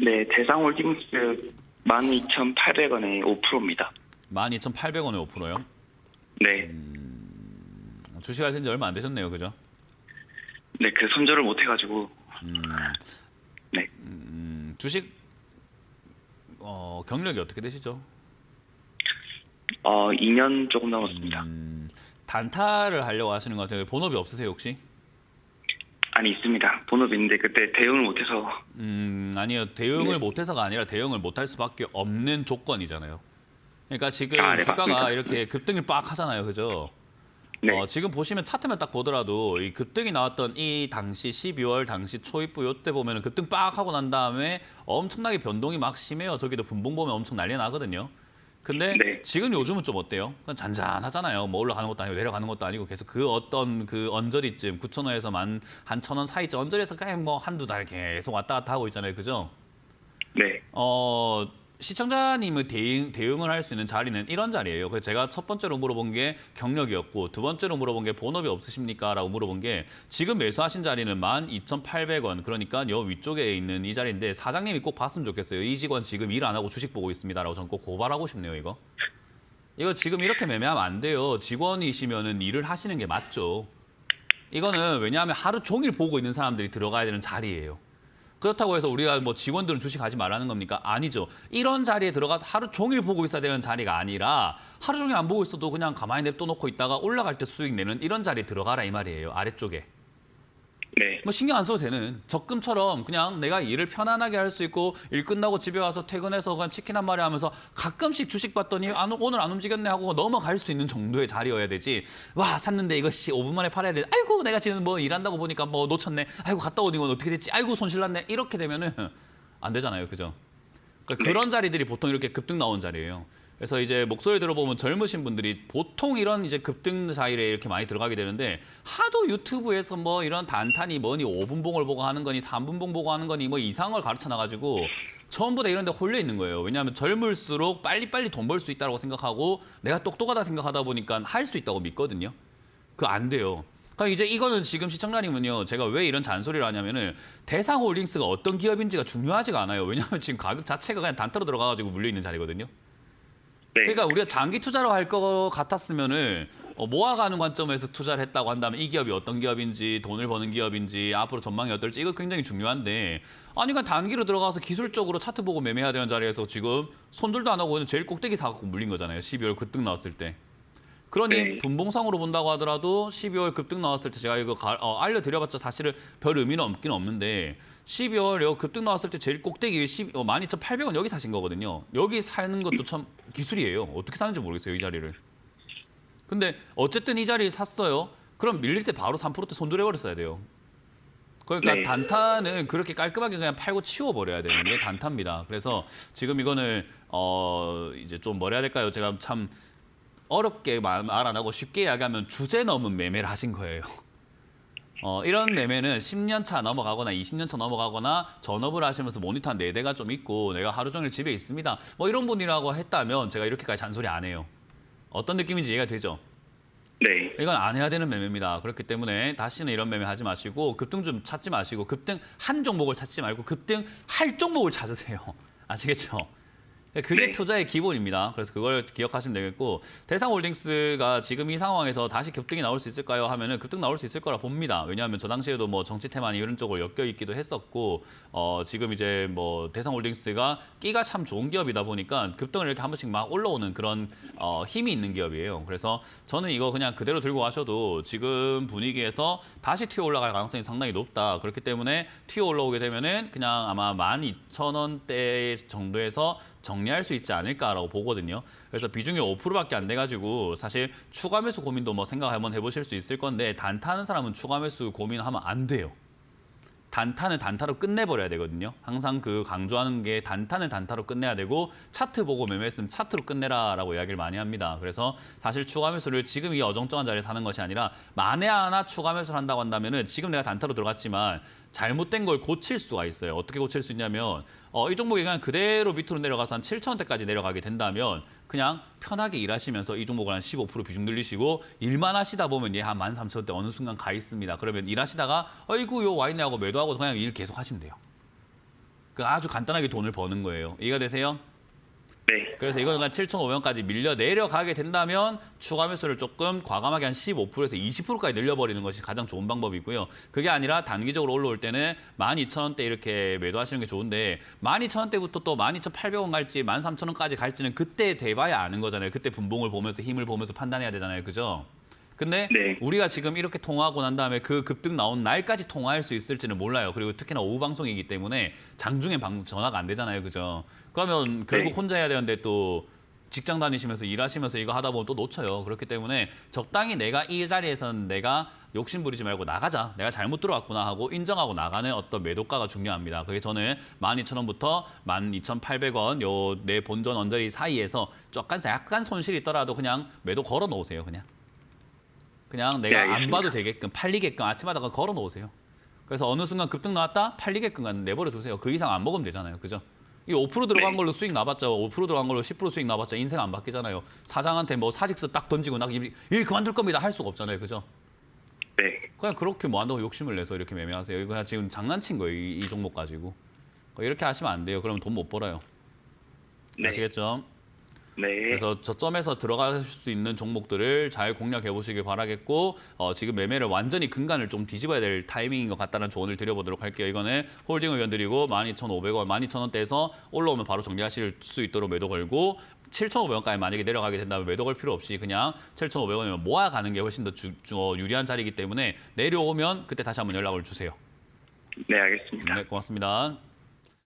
네, 대상홀딩스 12,800원에 5%입니다. 12,800원에 5%요? 네, 주식하신 지 얼마 안 되셨네요, 그죠? 네, 그 손절을 못 해가지고. 네, 주식 경력이 어떻게 되시죠? 2년 조금 넘었습니다. 단타를 하려고 하시는 것 같아요. 본업이 없으세요, 혹시? 아니, 있습니다. 본업이 있는데 그때 대응을 못해서. 아니요. 대응을 네. 못해서가 아니라 대응을 못할 수밖에 없는 조건이잖아요. 그러니까 지금 네, 주가가 맞습니다. 이렇게 급등이 빡 하잖아요. 그죠? 네, 지금 보시면 차트만 딱 보더라도 이 급등이 나왔던 이 당시 12월 당시 초입부 요때 보면은 급등 빡 하고 난 다음에 엄청나게 변동이 막 심해요. 저기도 분봉 보면 엄청 난리 나거든요. 근데 네, 지금 요즘은 좀 어때요? 그냥 잔잔하잖아요. 뭐 올라가는 것도 아니고 내려가는 것도 아니고 계속 그 어떤 그 언저리쯤 9,000원에서 11,000원 사이쯤 언저리에서 그냥 뭐 한두 달 계속 왔다 갔다 하고 있잖아요. 그죠? 네, 시청자님의 대응을 할 수 있는 자리는 이런 자리예요. 그래서 제가 첫 번째로 물어본 게 경력이었고 두 번째로 물어본 게 본업이 없으십니까? 라고 물어본 게 지금 매수하신 자리는 12,800원 그러니까 요 위쪽에 있는 이 자리인데 사장님이 꼭 봤으면 좋겠어요. 이 직원 지금 일 안 하고 주식 보고 있습니다라고 저는 꼭 고발하고 싶네요. 이거 지금 이렇게 매매하면 안 돼요. 직원이시면은 일을 하시는 게 맞죠. 이거는 왜냐하면 하루 종일 보고 있는 사람들이 들어가야 되는 자리예요. 그렇다고 해서 우리가 뭐 직원들은 주식하지 말라는 겁니까? 아니죠. 이런 자리에 들어가서 하루 종일 보고 있어야 되는 자리가 아니라 하루 종일 안 보고 있어도 그냥 가만히 냅둬 놓고 있다가 올라갈 때 수익 내는 이런 자리에 들어가라 이 말이에요. 아래쪽에. 네, 뭐 신경 안 써도 되는 적금처럼 그냥 내가 일을 편안하게 할 수 있고 일 끝나고 집에 와서 퇴근해서 그냥 치킨 한 마리 하면서 가끔씩 주식 봤더니 오늘 안 움직였네 하고 넘어갈 수 있는 정도의 자리여야 되지. 와 샀는데 이거 5분 만에 팔아야 돼. 아이고 내가 지금 뭐 일한다고 보니까 뭐 놓쳤네. 아이고 갔다 오니 건 어떻게 됐지. 아이고 손실 났네. 이렇게 되면은 안 되잖아요. 그죠? 그러니까 네. 그런 자리들이 보통 이렇게 급등 나온 자리예요. 그래서 이제 목소리 들어보면 젊으신 분들이 보통 이런 이제 급등 자리에 이렇게 많이 들어가게 되는데 하도 유튜브에서 뭐 이런 단탄이 뭐니 5분 봉을 보고 하는 거니 3분 봉 보고 하는 거니 뭐 이상한 걸 가르쳐 놔가지고 전부 다 이런 데 홀려 있는 거예요. 왜냐하면 젊을수록 빨리빨리 돈 벌 수 있다고 생각하고 내가 똑똑하다 생각하다 보니까 할 수 있다고 믿거든요. 그거 안 돼요. 그러니까 이제 이거는 지금 시청자님은요, 제가 왜 이런 잔소리를 하냐면은 대상홀딩스가 어떤 기업인지가 중요하지가 않아요. 왜냐하면 지금 가격 자체가 그냥 단타로 들어가가지고 물려 있는 자리거든요. 네, 그러니까 우리가 장기 투자로 할 것 같았으면은 모아가는 관점에서 투자를 했다고 한다면 이 기업이 어떤 기업인지 돈을 버는 기업인지 앞으로 전망이 어떨지 이거 굉장히 중요한데 아니 그냥 단기로 들어가서 기술적으로 차트 보고 매매해야 되는 자리에서 지금 손들도 안 하고 그냥 제일 꼭대기 사갖고 물린 거잖아요. 12월 급등 나왔을 때. 그러니 네. 분봉상으로 본다고 하더라도 12월 급등 나왔을 때 제가 이거 알려드려봤자 사실은 별 의미는 없긴 없는데 12월 요 급등 나왔을 때 제일 꼭대기 12,800원 여기 사신 거거든요. 여기 사는 것도 참 기술이에요. 어떻게 사는지 모르겠어요, 이 자리를. 근데 어쨌든 이 자리 샀어요. 그럼 밀릴 때 바로 3%대 손들어버렸어야 돼요. 그러니까 네. 단타는 그렇게 깔끔하게 그냥 팔고 치워버려야 되는 게 단타입니다. 그래서 지금 이거는 이제 좀 뭐라 해야 될까요? 제가 참 어렵게 말 안 하고 쉽게 이야기하면 주제 넘은 매매를 하신 거예요. 이런 매매는 10년 차 넘어가거나 20년 차 넘어가거나 전업을 하시면서 모니터 한 4대가 좀 있고 내가 하루 종일 집에 있습니다. 뭐 이런 분이라고 했다면 제가 이렇게까지 잔소리 안 해요. 어떤 느낌인지 이해가 되죠? 네, 이건 안 해야 되는 매매입니다. 그렇기 때문에 다시는 이런 매매 하지 마시고 급등 좀 찾지 마시고 급등 한 종목을 찾지 말고 급등 할 종목을 찾으세요. 아시겠죠? 그게 네. 투자의 기본입니다. 그래서 그걸 기억하시면 되겠고 대상홀딩스가 지금 이 상황에서 다시 급등이 나올 수 있을까요? 하면은 급등 나올 수 있을 거라 봅니다. 왜냐하면 저 당시에도 뭐 정치 테마니 이런 쪽으로 엮여 있기도 했었고 지금 이제 뭐 대상홀딩스가 끼가 참 좋은 기업이다 보니까 급등을 이렇게 한 번씩 막 올라오는 그런 힘이 있는 기업이에요. 그래서 저는 이거 그냥 그대로 들고 가셔도 지금 분위기에서 다시 튀어 올라갈 가능성이 상당히 높다. 그렇기 때문에 튀어 올라오게 되면은 그냥 아마 12,000원대 정도에서 정리할 수 있지 않을까라고 보거든요. 그래서 비중이 5%밖에 안 돼가지고 사실 추가 매수 고민도 뭐 생각 한번 해보실 수 있을 건데 단타하는 사람은 추가 매수 고민하면 안 돼요. 단타는 단타로 끝내버려야 되거든요. 항상 그 강조하는 게 단타는 단타로 끝내야 되고 차트 보고 매매했으면 차트로 끝내라라고 이야기를 많이 합니다. 그래서 사실 추가 매수를 지금 이 어정쩡한 자리에 사는 것이 아니라 만에 하나 추가 매수를 한다고 한다면은 지금 내가 단타로 들어갔지만 잘못된 걸 고칠 수가 있어요. 어떻게 고칠 수 있냐면 이 종목이 그냥 그대로 밑으로 내려가서 한 7,000원대까지 내려가게 된다면 그냥 편하게 일하시면서 이 종목을 한 15% 비중 늘리시고 일만 하시다 보면 얘 한 13,000원대 어느 순간 가 있습니다. 그러면 일하시다가 어이구 요 와 있네 하고 매도하고 그냥 일 계속 하시면 돼요. 그 아주 간단하게 돈을 버는 거예요. 이해가 되세요? 네. 그래서 이거는 7,500원까지 밀려 내려가게 된다면 추가 매수를 조금 과감하게 한 15%에서 20%까지 늘려버리는 것이 가장 좋은 방법이고요. 그게 아니라 단기적으로 올라올 때는 12,000원대 이렇게 매도하시는 게 좋은데 12,000원대부터 또 12,800원 갈지 13,000원까지 갈지는 그때 돼봐야 아는 거잖아요. 그때 분봉을 보면서 힘을 보면서 판단해야 되잖아요. 그죠? 근데 네. 우리가 지금 이렇게 통화하고 난 다음에 그 급등 나온 날까지 통화할 수 있을지는 몰라요. 그리고 특히나 오후 방송이기 때문에 장중에 전화가 안 되잖아요. 그죠? 그러면 결국 네. 혼자 해야 되는데 또 직장 다니시면서 일하시면서 이거 하다 보면 또 놓쳐요. 그렇기 때문에 적당히 내가 이 자리에서는 내가 욕심 부리지 말고 나가자. 내가 잘못 들어왔구나 하고 인정하고 나가는 어떤 매도가가 중요합니다. 그게 저는 12,000원부터 12,800원 요 내 본전 언저리 사이에서 약간 손실이 있더라도 그냥 매도 걸어 놓으세요. 그냥 네, 내가 안 알겠습니다. 봐도 되게끔 팔리게끔 아침마다 걸어 놓으세요. 그래서 어느 순간 급등 나왔다 팔리게끔 내버려 두세요. 그 이상 안 먹으면 되잖아요. 그죠? 이 5% 들어간 네. 걸로 수익 나봤자 5% 들어간 걸로 10% 수익 나봤자 인생 안 바뀌잖아요. 사장한테 뭐 사직서 딱 던지고 나 일 그만둘 겁니다 할 수가 없잖아요. 그죠? 네. 그냥 그렇게 뭐 한다고 욕심을 내서 이렇게 매매하세요. 이거 그냥 지금 장난친 거예요. 이 종목 가지고. 이렇게 하시면 안 돼요. 그러면 돈 못 벌어요. 네. 아시겠죠? 네. 그래서 저점에서 들어가실 수 있는 종목들을 잘 공략해 보시길 바라겠고 지금 매매를 완전히 근간을 좀 뒤집어야 될 타이밍인 것 같다는 조언을 드려보도록 할게요. 이거는 홀딩 의견 드리고 12,500원, 12,000원대에서 올라오면 바로 정리하실 수 있도록 매도 걸고 7,500원까지 만약에 내려가게 된다면 매도 걸 필요 없이 그냥 7,500원이면 모아가는 게 훨씬 더 유리한 자리이기 때문에 내려오면 그때 다시 한번 연락을 주세요. 네, 알겠습니다. 네, 고맙습니다.